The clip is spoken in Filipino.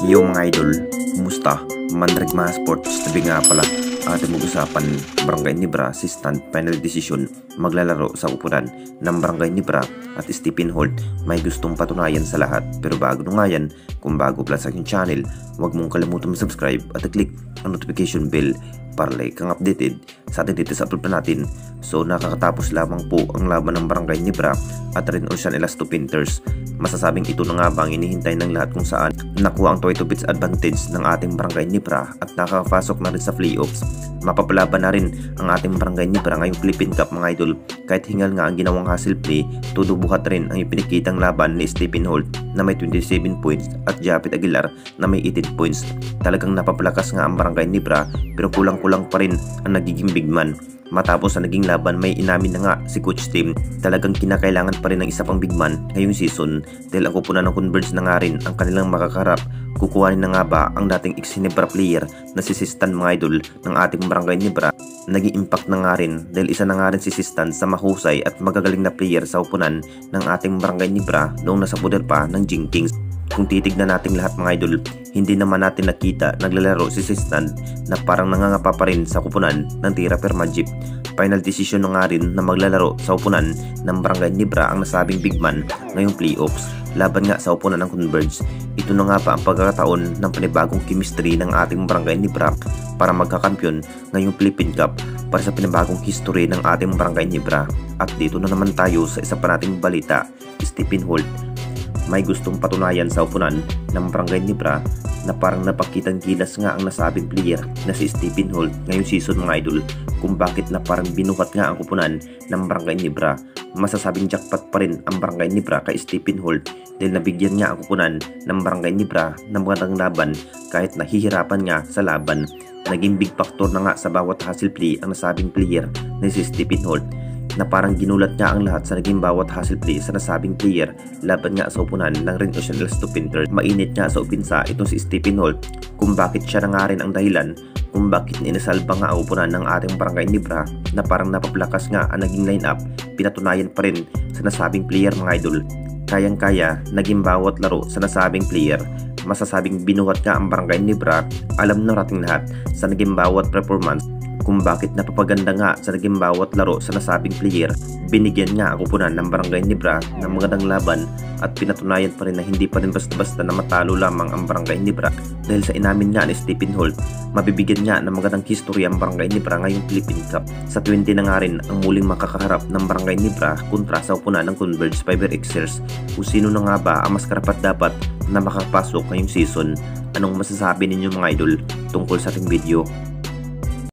Yo mga idol, kumusta? Mandragma Sports TV nga pala. Ating mag-usapan, Barangay Nibra assistant final decision maglalaro sa upunan ng Barangay Nibra at Stephen Holt. May gustong patunayan sa lahat, pero bago nga yan, kung bago pala sa aking channel, huwag mong kalimutan mag-subscribe at click ang notification bell para like kang updated sa ating dito sa upload na natin. So nakakatapos lamang po ang laban ng Barangay Nibra at rin Ocean Elasto Painters. Masasabing ito na nga ba ang inihintay ng lahat kung saan nakuha ang 22 bits advantage ng ating Barangay Nibra at nakakapasok na rin sa playoffs. Mapapalaban na rin ang ating Barangay Nibra ngayong Philippine Cup mga idol. Kahit hingal nga ang ginawang hustle play, tudubuhat rin ang ipinikitang laban ni Stephen Holt na may 27 points at Japet Aguilar na may 18 points. Talagang napapalakas nga ang Barangay Nibra pero kulang-kulang pa rin ang nagiging big man. Matapos sa naging laban, may inamin na nga si Coach Tim, talagang kinakailangan pa rin ng isa pang big man ngayong season dahil ang kupunan ng Converge na nga rin ang kanilang makakarap. Kukuhanin na nga ba ang dating ex-Nibra player na si Sistan mga idol ng ating Barangay Nibra? Naging impact na nga rin dahil isa na nga rin si Sistan sa mahusay at magagaling na player sa upunan ng ating Barangay Nibra noong nasa poder pa ng Jing Kings. Kung titignan natin lahat mga idol, hindi naman natin nakita naglalaro si Sistan na parang nangangapa pa rin sa kupunan ng Tira Permajip. Final decision na nga rin na maglalaro sa upunan ng Barangay Nibra ang nasabing big man ngayong playoffs laban nga sa upunan ng Converge. Ito na nga pa ang pagkakataon ng panibagong chemistry ng ating Barangay Nibra para magkakampyon ngayong Philippine Cup para sa pinibagong history ng ating Barangay Nibra. At dito na naman tayo sa isa pa nating balita, Stephen Holt. May gustong patunayan sa upunan ng Barangay Nibra na parang napakitang gilas nga ang nasabing player na si Stephen Holt ngayong season mga idol, kung bakit na parang binuhat nga ang upunan ng Barangay Nibra. Masasabing jackpot pa rin ang Barangay Nibra kay Stephen Holt dahil nabigyan niya ang upunan ng Barangay Nibra ng magandang laban kahit nahihirapan nga sa laban. Naging big factor na nga sa bawat hustle play ang nasabing player na si Stephen Holt, na parang ginulat niya ang lahat sa naging bawat hustle play sa nasabing player laban nga sa upunan ng rin Ocean Elasto Painters. Mainit nga sa upinsa itong si Stephen Holt kung bakit siya na nga rin ang dahilan kung bakit inasalba nga ang upunan ng ating Barangay Nibra na parang napaplakas nga ang naging lineup. Pinatunayan pa rin sa nasabing player mga idol, kayang-kaya naging bawat laro sa nasabing player. Masasabing binuhat nga ang Barangay Nibra. Alam na nating lahat sa naging bawat performance kung bakit napapaganda nga sa naging bawat laro sa nasabing player. Binigyan nga ang upunan ng Barangay Nibra ng magandang laban at pinatunayan pa rin na hindi pa rin basta-basta na matalo lamang ang Barangay Nibra dahil sa inamin nga ni Stephen Holt, mabibigyan nga ng magandang history ang Barangay Nibra ngayong Philippine Cup. Sa 20 na nga rin ang muling makakaharap ng Barangay Nibra kontra sa upunan ng Converge Fiber Xers. Kung sino na nga ba ang mas karapat dapat na makapasok ngayong season? Anong masasabi ninyo mga idol tungkol sa ating video?